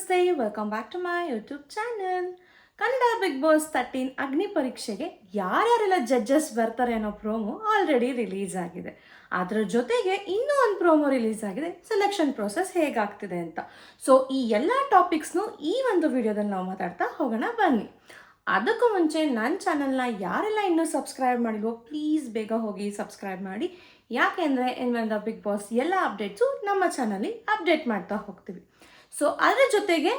ನಮಸ್ತೆ, welcome back to my YouTube channel. Kannada Bigg Boss 13 ಅಗ್ನಿ ಪರೀಕ್ಷೆಗೆ ಯಾರ್ಯಾರೆಲ್ಲ ಜಡ್ಜಸ್ ಬರ್ತಾರೆ ಅನ್ನೋ ಪ್ರೋಮೋ ಆಲ್ರೆಡಿ ರಿಲೀಸ್ ಆಗಿದೆ. ಅದರ ಜೊತೆಗೆ ಇನ್ನೂ ಒಂದು ಪ್ರೋಮೋ ರಿಲೀಸ್ ಆಗಿದೆ, ಸೆಲೆಕ್ಷನ್ ಪ್ರೋಸೆಸ್ ಹೇಗಾಗ್ತಿದೆ ಅಂತ. ಸೊ ಈ ಎಲ್ಲ ಟಾಪಿಕ್ಸ್ನು ಈ ಒಂದು ವಿಡಿಯೋದಲ್ಲಿ ನಾವು ಮಾತಾಡ್ತಾ ಹೋಗೋಣ ಬನ್ನಿ. ಅದಕ್ಕೂ ಮುಂಚೆ ನನ್ನ ಚಾನಲ್ನ ಯಾರೆಲ್ಲ ಇನ್ನೂ ಸಬ್ಸ್ಕ್ರೈಬ್ ಮಾಡಿಲ್ವೋ ಪ್ಲೀಸ್ ಬೇಗ ಹೋಗಿ ಸಬ್ಸ್ಕ್ರೈಬ್ ಮಾಡಿ. ಯಾಕೆಂದರೆ ಇನ್ವೆಂದ ಬಿಗ್ ಬಾಸ್ ಎಲ್ಲ ಅಪ್ಡೇಟ್ಸು ನಮ್ಮ ಚಾನಲ್ಲಿ ಅಪ್ಡೇಟ್ ಮಾಡ್ತಾ ಹೋಗ್ತೀವಿ. ಸೊ ಅದರ ಜೊತೆಗೆ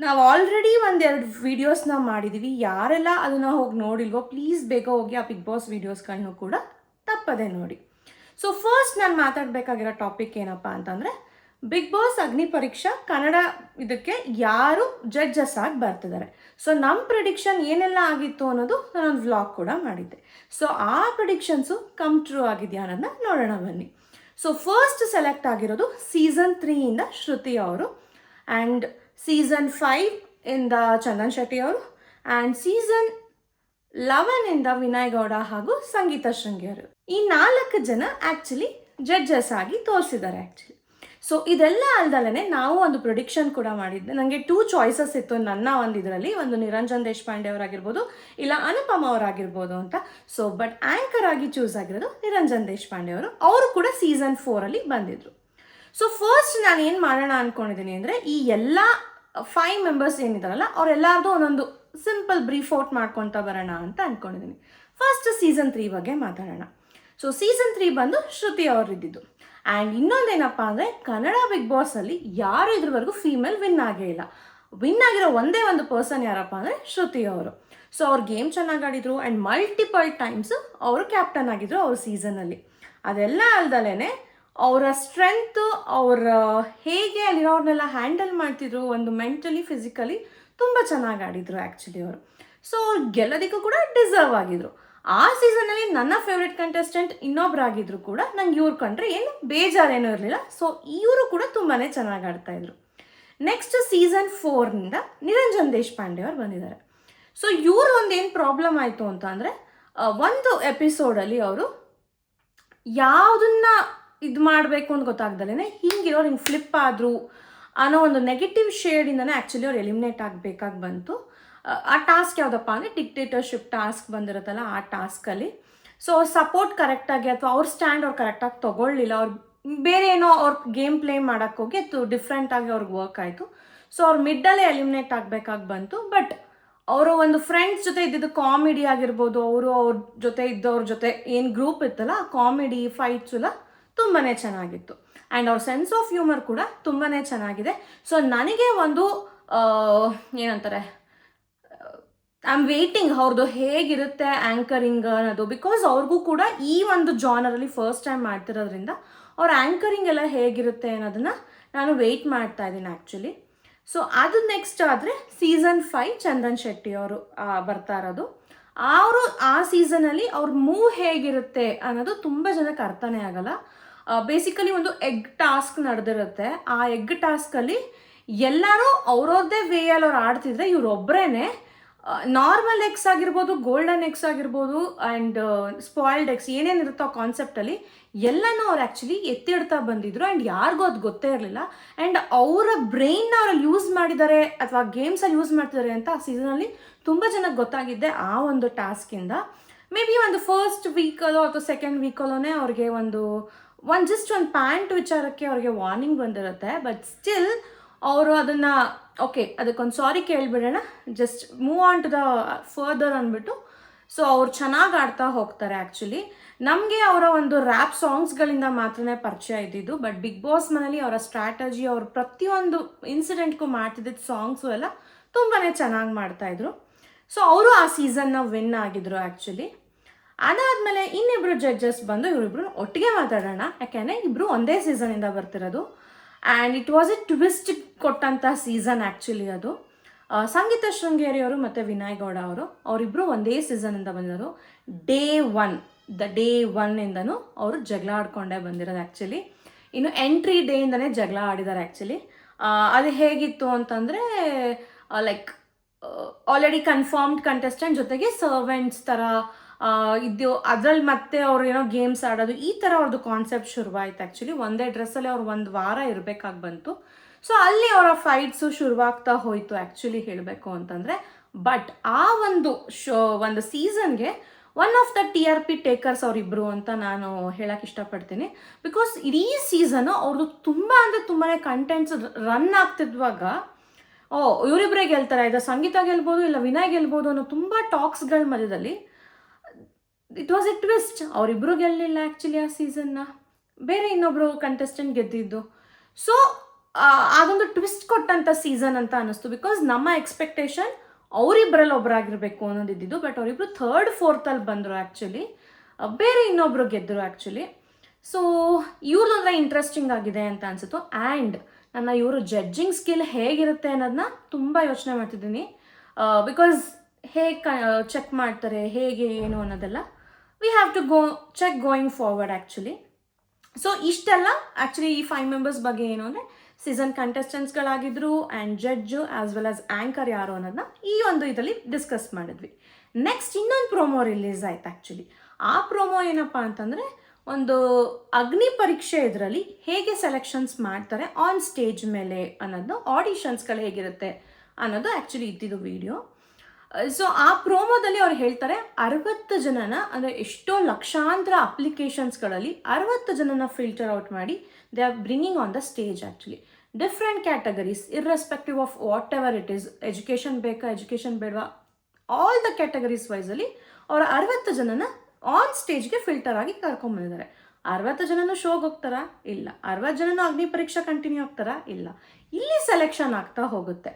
ನಾವು ಆಲ್ರೆಡಿ ಒಂದೆರಡು ವೀಡಿಯೋಸ್ನ ಮಾಡಿದ್ದೀವಿ. ಯಾರೆಲ್ಲ ಅದನ್ನು ಹೋಗಿ ನೋಡಿಲ್ವೋ ಪ್ಲೀಸ್ ಬೇಗ ಹೋಗಿ ಆ ಬಿಗ್ ಬಾಸ್ ವೀಡಿಯೋಸ್ಗಳನ್ನು ಕೂಡ ತಪ್ಪದೆ ನೋಡಿ. ಸೊ ಫಸ್ಟ್ ನಾನು ಮಾತಾಡಬೇಕಾಗಿರೋ ಟಾಪಿಕ್ ಏನಪ್ಪ ಅಂತಂದರೆ, ಬಿಗ್ ಬಾಸ್ ಅಗ್ನಿ ಪರೀಕ್ಷಾ ಕನ್ನಡ ಇದಕ್ಕೆ ಯಾರು ಜಡ್ಜಸ್ ಆಗಿ ಬರ್ತಿದ್ದಾರೆ. ಸೊ ನಮ್ಮ ಪ್ರಿಡಿಕ್ಷನ್ ಏನೆಲ್ಲ ಆಗಿತ್ತು ಅನ್ನೋದು ನಾನೊಂದು ವ್ಲಾಗ್ ಕೂಡ ಮಾಡಿದ್ದೆ. ಸೊ ಆ ಪ್ರಿಡಿಕ್ಷನ್ಸು ಕಮ್ ಟ್ರೂ ಆಗಿದೆಯಾ ಅನ್ನೋದನ್ನ ನೋಡೋಣ ಬನ್ನಿ. ಸೊ ಫಸ್ಟ್ ಸೆಲೆಕ್ಟ್ ಆಗಿರೋದು ಸೀಸನ್ 3 ಶ್ರುತಿ ಅವರು, ಆ್ಯಂಡ್ ಸೀಸನ್ 5 ಚಂದನ್ ಶೆಟ್ಟಿ ಅವರು, ಆ್ಯಂಡ್ ಸೀಸನ್ 11 ವಿನಯ್ ಗೌಡ ಹಾಗೂ ಸಂಗೀತ ಶೃಂಗಿ ಅವರು. ಈ 4 ಜನ ಆ್ಯಕ್ಚುಲಿ ಜಡ್ಜಸ್ ಆಗಿ ತೋರಿಸಿದ್ದಾರೆ ಆ್ಯಕ್ಚುಲಿ. ಸೊ ಇದೆಲ್ಲ ಅಲ್ದಲೇ ನಾವು ಒಂದು ಪ್ರೊಡಿಕ್ಷನ್ ಕೂಡ ಮಾಡಿದ್ದೆ. ನನಗೆ 2 ಚಾಯ್ಸಸ್ ಇತ್ತು ನನ್ನ ಒಂದು ಇದರಲ್ಲಿ, ಒಂದು ನಿರಂಜನ್ ದೇಶಪಾಂಡೆ ಅವರಾಗಿರ್ಬೋದು ಇಲ್ಲ ಅನುಪಮ ಅವರಾಗಿರ್ಬೋದು ಅಂತ. ಸೊ ಬಟ್ ಆ್ಯಂಕರ್ ಆಗಿ ಚೂಸ್ ಆಗಿರೋದು ನಿರಂಜನ್ ದೇಶಪಾಂಡೆ ಅವರು ಕೂಡ ಸೀಸನ್ 4 ಬಂದಿದ್ರು. ಸೊ ಫಸ್ಟ್ ನಾನು ಏನು ಮಾಡೋಣ ಅಂದ್ಕೊಂಡಿದ್ದೀನಿ ಅಂದರೆ, ಈ ಎಲ್ಲ 5 ಮೆಂಬರ್ಸ್ ಏನಿದಾರಲ್ಲ ಅವರೆಲ್ಲರದು ಒಂದೊಂದು ಸಿಂಪಲ್ ಬ್ರೀಫ್ ಔಟ್ ಮಾಡ್ಕೊತಾ ಬರೋಣ ಅಂತ ಅಂದ್ಕೊಂಡಿದ್ದೀನಿ. ಫಸ್ಟ್ ಸೀಸನ್ 3 ಬಗ್ಗೆ ಮಾತಾಡೋಣ. ಸೊ ಸೀಸನ್ 3 ಬಂದು ಶ್ರುತಿ ಅವರಿದ್ದಿದ್ದು. ಆ್ಯಂಡ್ ಇನ್ನೊಂದೇನಪ್ಪ ಅಂದರೆ, ಕನ್ನಡ ಬಿಗ್ ಬಾಸಲ್ಲಿ ಯಾರು ಇದ್ರವರೆಗೂ ಫೀಮೇಲ್ ವಿನ್ ಆಗೇ ಇಲ್ಲ. ವಿನ್ ಆಗಿರೋ ಒಂದೇ ಒಂದು ಪರ್ಸನ್ ಯಾರಪ್ಪ ಅಂದರೆ ಶ್ರುತಿ ಅವರು. ಸೊ ಅವ್ರು ಗೇಮ್ ಚೆನ್ನಾಗಿ ಆಡಿದರು ಆ್ಯಂಡ್ ಮಲ್ಟಿಪಲ್ ಟೈಮ್ಸು ಅವರು ಕ್ಯಾಪ್ಟನ್ ಆಗಿದ್ರು ಅವ್ರ ಸೀಸನಲ್ಲಿ. ಅದೆಲ್ಲ ಅಲ್ದಲೇ ಅವರ ಸ್ಟ್ರೆಂತು, ಅವರ ಹೇಗೆ ಅಲ್ಲಿರೋರ್ನೆಲ್ಲ ಹ್ಯಾಂಡಲ್ ಮಾಡ್ತಿದ್ರು, ಒಂದು ಮೆಂಟಲಿ ಫಿಸಿಕಲಿ ತುಂಬ ಚೆನ್ನಾಗಿ ಆಡಿದರು ಆ್ಯಕ್ಚುಲಿ ಅವರು. ಸೊ ಅವ್ರು ಗೆಲ್ಲೋದಕ್ಕೂ ಕೂಡ ಡಿಸರ್ವ್ ಆಗಿದ್ರು. ಆ ಸೀಸನಲ್ಲಿ ನನ್ನ ಫೇವ್ರೆಟ್ ಕಂಟೆಸ್ಟೆಂಟ್ ಇನ್ನೊಬ್ಬರಾಗಿದ್ರು ಕೂಡ ನಂಗೆ ಇವ್ರು ಕಂಡ್ರೆ ಏನು ಬೇಜಾರೇನೂ ಇರಲಿಲ್ಲ. ಸೊ ಇವರು ಕೂಡ ತುಂಬಾ ಚೆನ್ನಾಗಿ ಆಡ್ತಾಯಿದ್ರು. ನೆಕ್ಸ್ಟ್ ಸೀಸನ್ 4 ನಿರಂಜನ್ ದೇಶಪಾಂಡೆ ಅವ್ರು ಬಂದಿದ್ದಾರೆ. ಸೊ ಇವರು ಒಂದೇನು ಪ್ರಾಬ್ಲಮ್ ಆಯಿತು ಅಂತ ಅಂದರೆ, ಒಂದು ಎಪಿಸೋಡಲ್ಲಿ ಅವರು ಯಾವುದನ್ನ ಇದು ಮಾಡಬೇಕು ಅಂತ ಗೊತ್ತಾಗ್ದಲೇ ಹಿಂಗಿರೋರು ಹಿಂಗೆ ಫ್ಲಿಪ್ ಆದರು ಅನ್ನೋ ಒಂದು ನೆಗೆಟಿವ್ ಶೇಡಿಂದನೇ ಆ್ಯಕ್ಚುಲಿ ಅವ್ರು ಎಲಿಮಿನೇಟ್ ಆಗಬೇಕಾಗಿ ಬಂತು. ಆ ಟಾಸ್ಕ್ ಯಾವುದಪ್ಪ ಅಂದರೆ ಡಿಕ್ಟೇಟರ್ಶಿಪ್ ಟಾಸ್ಕ್ ಬಂದಿರುತ್ತಲ್ಲ, ಆ ಟಾಸ್ಕಲ್ಲಿ. ಸೊ ಅವ್ರ ಸಪೋರ್ಟ್ ಕರೆಕ್ಟಾಗಿ ಅಥವಾ ಅವ್ರ ಸ್ಟ್ಯಾಂಡ್ ಅವ್ರು ಕರೆಕ್ಟಾಗಿ ತೊಗೊಳ್ಳಿಲ್ಲ. ಅವ್ರು ಬೇರೆ ಏನೋ ಅವ್ರ ಗೇಮ್ ಪ್ಲೇ ಮಾಡೋಕ್ಕೋಗಿ ಅದು ಡಿಫ್ರೆಂಟಾಗಿ ಅವ್ರಿಗೆ ವರ್ಕ್ ಆಯಿತು. ಸೊ ಅವ್ರು ಮಿಡ್ಡಲ್ಲೇ ಎಲಿಮಿನೇಟ್ ಆಗಬೇಕಾಗಿ ಬಂತು. ಬಟ್ ಅವರು ಒಂದು ಫ್ರೆಂಡ್ಸ್ ಜೊತೆ ಇದ್ದಿದ್ದು ಕಾಮಿಡಿ ಆಗಿರ್ಬೋದು, ಅವ್ರ ಜೊತೆ ಇದ್ದವ್ರ ಜೊತೆ ಏನು ಗ್ರೂಪ್ ಇತ್ತಲ್ಲ, ಆ ಕಾಮಿಡಿ ಫೈಟ್ಸ್ ಎಲ್ಲ ತುಂಬಾ ಚೆನ್ನಾಗಿತ್ತು. ಆ್ಯಂಡ್ ಅವ್ರ ಸೆನ್ಸ್ ಆಫ್ ಹ್ಯೂಮರ್ ಕೂಡ ತುಂಬಾ ಚೆನ್ನಾಗಿದೆ. ಸೊ ನನಗೆ ಒಂದು ಏನಂತಾರೆ, ಐ ಆಮ್ ವೇಟಿಂಗ್ ಅವ್ರದ್ದು ಹೇಗಿರುತ್ತೆ ಆ್ಯಂಕರಿಂಗ್ ಅನ್ನೋದು. ಬಿಕಾಸ್ ಅವ್ರಿಗೂ ಕೂಡ ಈ ಒಂದು ಜಾನರಲ್ಲಿ ಫಸ್ಟ್ ಟೈಮ್ ಮಾಡ್ತಿರೋದ್ರಿಂದ ಅವ್ರ ಆ್ಯಂಕರಿಂಗ್ ಎಲ್ಲ ಹೇಗಿರುತ್ತೆ ಅನ್ನೋದನ್ನು ನಾನು ವೆಯ್ಟ್ ಮಾಡ್ತಾ ಇದ್ದೀನಿ ಆ್ಯಕ್ಚುಲಿ. ಸೊ ಅದು ನೆಕ್ಸ್ಟ್ ಆದರೆ ಸೀಸನ್ 5 ಚಂದನ್ ಶೆಟ್ಟಿ ಅವರು ಬರ್ತಾ ಇರೋದು. ಅವರು ಆ ಸೀಸನಲ್ಲಿ ಅವ್ರ ಮೂವ್ ಹೇಗಿರುತ್ತೆ ಅನ್ನೋದು ತುಂಬ ಜನಕ್ಕೆ ಅರ್ಥನೇ ಆಗಲ್ಲ. ಬೇಸಿಕಲಿ ಒಂದು ಎಗ್ ಟಾಸ್ಕ್ ನಡೆದಿರುತ್ತೆ. ಆ ಎಗ್ ಟಾಸ್ಕಲ್ಲಿ ಎಲ್ಲರೂ ಅವ್ರವ್ರದ್ದೇ ವೇಯಲ್ಲಿ ಅವ್ರು ಆಡ್ತಿದ್ರೆ, ಇವರೊಬ್ಬರೇ ನಾರ್ಮಲ್ ಎಗ್ಸ್ ಆಗಿರ್ಬೋದು, ಗೋಲ್ಡನ್ ಎಗ್ಸ್ ಆಗಿರ್ಬೋದು, ಆ್ಯಂಡ್ ಸ್ಪಾಯ್ಲ್ಡ್ ಎಗ್ಸ್ ಏನೇನಿರುತ್ತೋ ಆ ಕಾನ್ಸೆಪ್ಟಲ್ಲಿ ಎಲ್ಲನೂ ಅವ್ರು ಆ್ಯಕ್ಚುಲಿ ಎತ್ತಿಡ್ತಾ ಬಂದಿದ್ರು. ಆ್ಯಂಡ್ ಯಾರಿಗೂ ಅದು ಗೊತ್ತೇ ಇರಲಿಲ್ಲ. ಆ್ಯಂಡ್ ಅವರ ಬ್ರೈನ್ನ ಅವ್ರಲ್ಲಿ ಯೂಸ್ ಮಾಡಿದ್ದಾರೆ ಅಥವಾ ಗೇಮ್ಸಲ್ಲಿ ಯೂಸ್ ಮಾಡ್ತಿದ್ದಾರೆ ಅಂತ ಆ ಸೀಸನಲ್ಲಿ ತುಂಬ ಜನಕ್ಕೆ ಗೊತ್ತಾಗಿದ್ದೆ ಆ ಒಂದು ಟಾಸ್ಕಿಂದ. ಮೇ ಬಿ ಒಂದು ಫಸ್ಟ್ ವೀಕಲ್ಲೋ ಅಥವಾ ಸೆಕೆಂಡ್ ವೀಕಲ್ಲೋನೇ ಅವ್ರಿಗೆ ಒಂದು ಜಸ್ಟ್ ಒಂದು ಪ್ಯಾಂಟ್ ವಿಚಾರಕ್ಕೆ ಅವ್ರಿಗೆ ವಾರ್ನಿಂಗ್ ಬಂದಿರುತ್ತೆ. ಬಟ್ ಸ್ಟಿಲ್ ಅವರು ಅದನ್ನು ಓಕೆ ಅದಕ್ಕೊಂದು ಸಾರಿ ಕೇಳಿಬಿಡೋಣ, just move on to the further ಅಂದ್ಬಿಟ್ಟು. ಸೊ ಅವ್ರು ಚೆನ್ನಾಗಿ ಆಡ್ತಾ ಹೋಗ್ತಾರೆ ಆ್ಯಕ್ಚುಲಿ. ನಮಗೆ ಅವರ ಒಂದು ರ್ಯಾಪ್ ಸಾಂಗ್ಸ್ಗಳಿಂದ ಮಾತ್ರನೇ ಪರಿಚಯ ಇದ್ದಿದ್ದು. ಬಟ್ ಬಿಗ್ ಬಾಸ್ ಮನೇಲಿ ಅವರ ಸ್ಟ್ರಾಟಜಿ, ಅವ್ರ ಪ್ರತಿಯೊಂದು ಇನ್ಸಿಡೆಂಟ್ಗೂ ಮಾಡ್ತಿದ್ದಿದ್ದು ಸಾಂಗ್ಸು ಎಲ್ಲ ತುಂಬಾ ಚೆನ್ನಾಗಿ ಮಾಡ್ತಾಯಿದ್ರು. ಸೊ ಅವರು ಆ ಸೀಸನ್ನ ವಿನ್ ಆಗಿದ್ರು ಆ್ಯಕ್ಚುಲಿ. ಅದಾದಮೇಲೆ ಇನ್ನಿಬ್ಬರು ಜಡ್ಜಸ್ ಬಂದು ಇವರಿಬ್ರು ಒಟ್ಟಿಗೆ ಮಾತಾಡೋಣ, ಯಾಕೆಂದರೆ ಇಬ್ಬರು ಒಂದೇ ಸೀಸನಿಂದ ಬರ್ತಿರೋದು. And it was a twist ಕೊಟ್ಟಂಥ ಸೀಸನ್ ಆ್ಯಕ್ಚುಲಿ ಅದು. ಸಂಗೀತ ಶೃಂಗೇರಿ ಅವರು ಮತ್ತು ವಿನಯ್ ಗೌಡ ಅವರಿಬ್ಬರು ಒಂದೇ ಸೀಸನಿಂದ ಬಂದಿರೋದು. ಡೇ 1 ಅವರು ಜಗಳ ಆಡ್ಕೊಂಡೇ ಬಂದಿರೋದು ಆ್ಯಕ್ಚುಲಿ. ಇನ್ನು ಎಂಟ್ರಿ ಡೇಯಿಂದನೇ ಜಗಳ ಆಡಿದ್ದಾರೆ ಆ್ಯಕ್ಚುಲಿ. ಅದು ಹೇಗಿತ್ತು ಅಂತಂದರೆ, ಲೈಕ್ ಆಲ್ರೆಡಿ ಕನ್ಫರ್ಮ್ಡ್ ಕಂಟೆಸ್ಟೆಂಟ್ ಜೊತೆಗೆ ಸರ್ವೆಂಟ್ಸ್ ಥರ ಇದು, ಅದರಲ್ಲಿ ಮತ್ತೆ ಅವ್ರು ಏನೋ ಗೇಮ್ಸ್ ಆಡೋದು, ಈ ಥರ ಅವ್ರದ್ದು ಕಾನ್ಸೆಪ್ಟ್ ಶುರುವಾಯಿತು ಆ್ಯಕ್ಚುಲಿ. ಒಂದೇ ಡ್ರೆಸ್ಸಲ್ಲಿ ಅವ್ರು 1 ವಾರ ಇರಬೇಕಾಗಿ ಬಂತು. ಸೊ ಅಲ್ಲಿ ಅವರ ಫೈಟ್ಸು ಶುರುವಾಗ್ತಾ ಹೋಯಿತು ಆ್ಯಕ್ಚುಲಿ ಹೇಳಬೇಕು ಅಂತಂದರೆ. ಬಟ್ ಆ ಒಂದು ಸೀಸನ್ಗೆ one of the TRP takers ಅವರಿಬ್ಬರು ಅಂತ ನಾನು ಹೇಳಕ್ಕೆ ಇಷ್ಟಪಡ್ತೀನಿ. ಬಿಕಾಸ್ ಇಡೀ ಸೀಸನ್ನು ಅವ್ರದ್ದು ತುಂಬ ಅಂದರೆ ತುಂಬಾ ಕಂಟೆಂಟ್ಸ್ ರನ್ ಆಗ್ತಿದ್ವಾಗ ಇವರಿಬ್ಬರೇ ಗೆಲ್ತಾರೆ, ಇದು ಸಂಗೀತ ಗೆಲ್ಬೋದು ಇಲ್ಲ ವಿನಯ್ ಗೆಲ್ಬೋದು ಅನ್ನೋ ತುಂಬ ಟಾಕ್ಸ್ಗಳ ಮಧ್ಯದಲ್ಲಿ ಇಟ್ ವಾಸ್ ಎ ಟ್ವಿಸ್ಟ್. ಅವರಿಬ್ಬರು ಗೆಲ್ಲಲಿಲ್ಲ ಆ್ಯಕ್ಚುಲಿ ಆ ಸೀಸನ್ನ, ಬೇರೆ ಇನ್ನೊಬ್ಬರು ಕಂಟೆಸ್ಟೆಂಟ್ ಗೆದ್ದಿದ್ದು. ಸೊ ಅದೊಂದು ಟ್ವಿಸ್ಟ್ ಕೊಟ್ಟಂಥ ಸೀಸನ್ ಅಂತ ಅನ್ನಿಸ್ತು. ಬಿಕಾಸ್ ನಮ್ಮ ಎಕ್ಸ್ಪೆಕ್ಟೇಷನ್ ಅವರಿಬ್ಬರಲ್ಲಿ ಒಬ್ಬರಾಗಿರಬೇಕು ಅನ್ನೋದಿದ್ದು, ಬಟ್ ಅವರಿಬ್ಬರು ಥರ್ಡ್ ಫೋರ್ತಲ್ಲಿ ಬಂದರು ಆ್ಯಕ್ಚುಲಿ, ಬೇರೆ ಇನ್ನೊಬ್ಬರು ಗೆದ್ದರು ಆ್ಯಕ್ಚುಲಿ. ಸೊ ಇವ್ರದ್ದು ಇಂಟ್ರೆಸ್ಟಿಂಗ್ ಆಗಿದೆ ಅಂತ ಅನಿಸಿತು. ಆ್ಯಂಡ್ ನನ್ನ ಇವರು ಜಡ್ಜಿಂಗ್ ಸ್ಕಿಲ್ ಹೇಗಿರುತ್ತೆ ಅನ್ನೋದನ್ನ ತುಂಬ ಯೋಚನೆ ಮಾಡ್ತಿದ್ದೀನಿ. ಬಿಕಾಸ್ ಹೇಗೆ ಚೆಕ್ ಮಾಡ್ತಾರೆ, ಹೇಗೆ ಏನು ಅನ್ನೋದೆಲ್ಲ we have to check going forward actually. So ಇಷ್ಟೆಲ್ಲ ಆ್ಯಕ್ಚುಲಿ ಈ 5 ಮೆಂಬರ್ಸ್ ಬಗ್ಗೆ ಏನು ಅಂದರೆ ಸೀಸನ್ ಕಂಟೆಸ್ಟೆಂಟ್ಸ್ಗಳಾಗಿದ್ದರು and judge as well as anchor ಯಾರು ಅನ್ನೋದನ್ನ ಈ ಒಂದು ಇದರಲ್ಲಿ ಡಿಸ್ಕಸ್ ಮಾಡಿದ್ವಿ. ನೆಕ್ಸ್ಟ್ ಇನ್ನೊಂದು ಪ್ರೋಮೋ ರಿಲೀಸ್ ಆಯ್ತು ಆ್ಯಕ್ಚುಲಿ. ಆ ಪ್ರೋಮೋ ಏನಪ್ಪ ಅಂತಂದರೆ ಒಂದು ಅಗ್ನಿ ಪರೀಕ್ಷೆ ಇದರಲ್ಲಿ ಹೇಗೆ ಸೆಲೆಕ್ಷನ್ಸ್ ಮಾಡ್ತಾರೆ ಆನ್ ಸ್ಟೇಜ್ ಮೇಲೆ ಅನ್ನೋದು, ಆಡಿಷನ್ಸ್ಗಳು ಹೇಗಿರುತ್ತೆ ಅನ್ನೋದು ಆ್ಯಕ್ಚುಲಿ ಇದ್ದಿದ್ದು ವಿಡಿಯೋ. ಸೊ ಆ ಪ್ರೋಮೋದಲ್ಲಿ ಅವ್ರು ಹೇಳ್ತಾರೆ 60 ಜನನ, ಅಂದರೆ ಎಷ್ಟೋ ಲಕ್ಷಾಂತರ ಅಪ್ಲಿಕೇಶನ್ಸ್ಗಳಲ್ಲಿ 60 ಜನನ ಫಿಲ್ಟರ್ ಔಟ್ ಮಾಡಿ they are bringing on the stage actually. Different categories irrespective of what ever it is, education ಬೇಕಾ ಎಜುಕೇಷನ್ ಬೇಡವಾ, ಆಲ್ ದ ಕ್ಯಾಟಗರೀಸ್ ವೈಸಲ್ಲಿ ಅವರ 60 ಜನನ ಆನ್ ಸ್ಟೇಜ್ಗೆ ಫಿಲ್ಟರ್ ಆಗಿ ಕರ್ಕೊಂಬಂದಿದ್ದಾರೆ. 60 ಜನನೂ ಶೋಗೆ ಹೋಗ್ತಾರಾ? ಇಲ್ಲ. 60 ಜನನೂ ಅಗ್ನಿ ಪರೀಕ್ಷೆ ಕಂಟಿನ್ಯೂ ಆಗ್ತಾರಾ? ಇಲ್ಲ. ಇಲ್ಲಿ ಸೆಲೆಕ್ಷನ್ ಆಗ್ತಾ ಹೋಗುತ್ತೆ.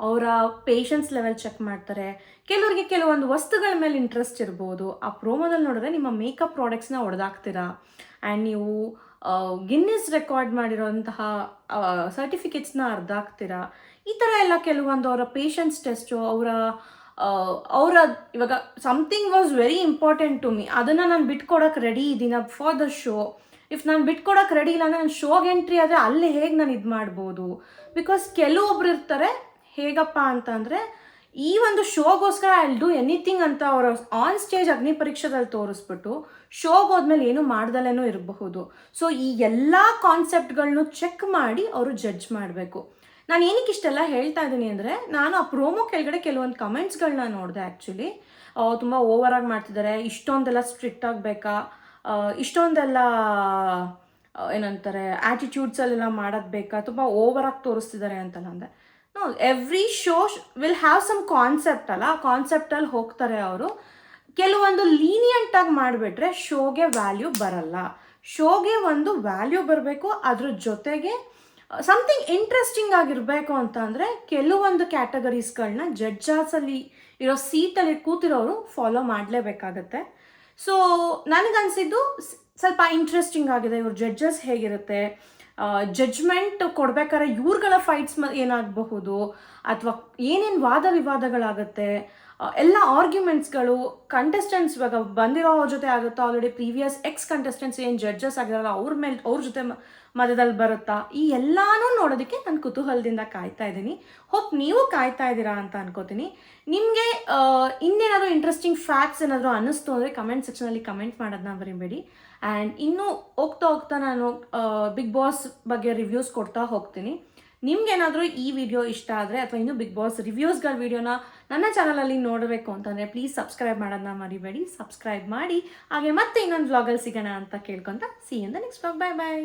ಅವರ ಪೇಷನ್ಸ್ ಲೆವೆಲ್ ಚೆಕ್ ಮಾಡ್ತಾರೆ. ಕೆಲವರಿಗೆ ಕೆಲವೊಂದು ವಸ್ತುಗಳ ಮೇಲೆ ಇಂಟ್ರೆಸ್ಟ್ ಇರ್ಬೋದು. ಆ ಪ್ರೋಮೋದಲ್ಲಿ ನೋಡಿದ್ರೆ ನಿಮ್ಮ ಮೇಕಪ್ ಪ್ರಾಡಕ್ಟ್ಸ್ನ ಹೊಡೆದಾಕ್ತೀರಾ ಆ್ಯಂಡ್ ನೀವು ಗಿನ್ನಿಸ್ ರೆಕಾರ್ಡ್ ಮಾಡಿರೋಂತಹ ಸರ್ಟಿಫಿಕೇಟ್ಸ್ನ ಅರ್ಧಾಕ್ತೀರಾ. ಈ ಥರ ಎಲ್ಲ ಕೆಲವೊಂದು ಅವರ ಪೇಷನ್ಸ್ ಟೆಸ್ಟು, ಅವರ ಇವಾಗ something was very important to me, ಅದನ್ನು ನಾನು ಬಿಟ್ಕೊಡೋಕೆ ರೆಡಿ ಇದ್ದೀನ ಫಾರ್ ದ ಶೋ. ಇಫ್ ನಾನು ಬಿಟ್ಕೊಡೋಕೆ ರೆಡಿ ಇಲ್ಲ ಅಂದರೆ ನಾನು ಶೋಗೆ ಎಂಟ್ರಿ ಆದರೆ ಅಲ್ಲಿ ಹೇಗೆ ನಾನು ಇದು ಮಾಡ್ಬೋದು. ಬಿಕಾಸ್ ಕೆಲವೊಬ್ರು ಇರ್ತಾರೆ ಹೇಗಪ್ಪ ಅಂತಂದರೆ ಈ ಒಂದು ಶೋಗೋಸ್ಕರ ಐ ವಿಲ್ ಡೂ ಎನಿಥಿಂಗ್ ಅಂತ ಅವರು ಆನ್ ಸ್ಟೇಜ್ ಅಗ್ನಿ ಪರೀಕ್ಷೆದಲ್ಲಿ ತೋರಿಸ್ಬಿಟ್ಟು ಶೋಗೆ ಹೋದ್ಮೇಲೆ ಏನು ಮಾಡ್ದಲೇನೂ ಇರಬಹುದು. ಸೊ ಈ ಎಲ್ಲ ಕಾನ್ಸೆಪ್ಟ್ಗಳನ್ನೂ ಚೆಕ್ ಮಾಡಿ ಅವರು ಜಡ್ಜ್ ಮಾಡಬೇಕು. ನಾನು ಏನಕ್ಕೆ ಇಷ್ಟೆಲ್ಲ ಹೇಳ್ತಾ ಇದ್ದೀನಿ ಅಂದರೆ, ನಾನು ಆ ಪ್ರೋಮೋ ಕೆಳಗಡೆ ಕೆಲವೊಂದು ಕಮೆಂಟ್ಸ್ಗಳನ್ನ ನೋಡಿದೆ ಆ್ಯಕ್ಚುಲಿ. ತುಂಬ ಓವರಾಗಿ ಮಾಡ್ತಿದ್ದಾರೆ, ಇಷ್ಟೊಂದೆಲ್ಲ ಸ್ಟ್ರಿಕ್ಟ್ ಆಗಬೇಕಾ, ಇಷ್ಟೊಂದೆಲ್ಲ ಏನಂತಾರೆ ಆ್ಯಟಿಟ್ಯೂಡ್ಸಲ್ಲೆಲ್ಲ ಮಾಡೋದು ಬೇಕಾ, ತುಂಬ ಓವರಾಗಿ ತೋರಿಸ್ತಿದ್ದಾರೆ ಅಂತಲ್ಲ ಅಂದೆ. No, every show will have some concept ಅಲ್ಲ, ಕಾನ್ಸೆಪ್ಟಲ್ಲಿ ಹೋಗ್ತಾರೆ ಅವರು. ಕೆಲವೊಂದು ಲೀನಿಯಂಟಾಗಿ ಮಾಡಿಬಿಟ್ರೆ ಶೋಗೆ ವ್ಯಾಲ್ಯೂ ಬರಲ್ಲ. ಶೋಗೆ ಒಂದು ವ್ಯಾಲ್ಯೂ ಬರಬೇಕು, ಅದ್ರ ಜೊತೆಗೆ ಸಮಥಿಂಗ್ ಇಂಟ್ರೆಸ್ಟಿಂಗ್ ಆಗಿರಬೇಕು ಅಂತ ಅಂದರೆ ಕೆಲವೊಂದು ಕ್ಯಾಟಗರೀಸ್ಗಳನ್ನ ಜಡ್ಜಸಲ್ಲಿ ಇರೋ ಸೀಟಲ್ಲಿ ಕೂತಿರೋರು ಫಾಲೋ ಮಾಡಲೇಬೇಕಾಗತ್ತೆ. ಸೊ ನನಗನ್ಸಿದ್ದು ಸ್ವಲ್ಪ ಇಂಟ್ರೆಸ್ಟಿಂಗ್ ಆಗಿದೆ. ಇವ್ರ ಜಡ್ಜಸ್ ಹೇಗಿರುತ್ತೆ, ಜಡ್ಜ್ಮೆಂಟ್ ಕೊಡ್ಬೇಕಾದ್ರೆ ಇವ್ರುಗಳ ಫೈಟ್ಸ್ ಏನಾಗಬಹುದು, ಅಥವಾ ಏನೇನು ವಾದ ವಿವಾದಗಳಾಗುತ್ತೆ, ಎಲ್ಲ ಆರ್ಗ್ಯುಮೆಂಟ್ಸ್ಗಳು ಕಂಟೆಸ್ಟೆಂಟ್ಸ್ ಇವಾಗ ಬಂದಿರೋ ಅವ್ರ ಜೊತೆ ಆಗುತ್ತಾ, ಆಲ್ರೆಡಿ ಪ್ರೀವಿಯಸ್ ಕಂಟೆಸ್ಟೆಂಟ್ಸ್ ಏನು ಜಡ್ಜಸ್ ಆಗಿರಲ್ಲ ಅವ್ರ ಜೊತೆ ಮಧ್ಯದಲ್ಲಿ ಬರುತ್ತಾ, ಈ ಎಲ್ಲನೂ ನೋಡೋದಕ್ಕೆ ನಾನು ಕುತೂಹಲದಿಂದ ಕಾಯ್ತಾ ಇದ್ದೀನಿ. ಹೋಪ್ ನೀವು ಕಾಯ್ತಾ ಇದ್ದೀರಾ ಅಂತ ಅನ್ಕೋತೀನಿ. ನಿಮಗೆ ಇನ್ನೇನಾದರೂ ಇಂಟ್ರೆಸ್ಟಿಂಗ್ ಫ್ಯಾಕ್ಟ್ಸ್ ಏನಾದರೂ ಅನ್ನಿಸ್ತು ಅಂದರೆ ಕಮೆಂಟ್ ಸೆಕ್ಷನಲ್ಲಿ ಕಮೆಂಟ್ ಮಾಡೋದನ್ನ ಮರಿಬೇಡಿ. ಆ್ಯಂಡ್ ಇನ್ನೂ ಹೋಗ್ತಾ ನಾನು ಬಿಗ್ ಬಾಸ್ ಬಗ್ಗೆ ರಿವ್ಯೂಸ್ ಕೊಡ್ತಾ ಹೋಗ್ತೀನಿ. ನಿಮ್ಗೇನಾದರೂ ಈ ವಿಡಿಯೋ ಇಷ್ಟ ಆದರೆ ಅಥವಾ ಇನ್ನೂ ಬಿಗ್ ಬಾಸ್ ರಿವ್ಯೂಸ್ಗಳ ವಿಡಿಯೋನ ನನ್ನ ಚಾನಲಲ್ಲಿ ನೋಡಬೇಕು ಅಂತಂದರೆ ಪ್ಲೀಸ್ ಸಬ್ಸ್ಕ್ರೈಬ್ ಮಾಡೋದನ್ನ ಮರಿಬೇಡಿ. ಸಬ್ಸ್ಕ್ರೈಬ್ ಮಾಡಿ. ಹಾಗೆ ಮತ್ತೆ ಇನ್ನೊಂದು ವ್ಲಾಗಲ್ಲಿ ಸಿಗೋಣ ಅಂತ ಕೇಳ್ಕೊತ see you in the next vlog. Bye bye.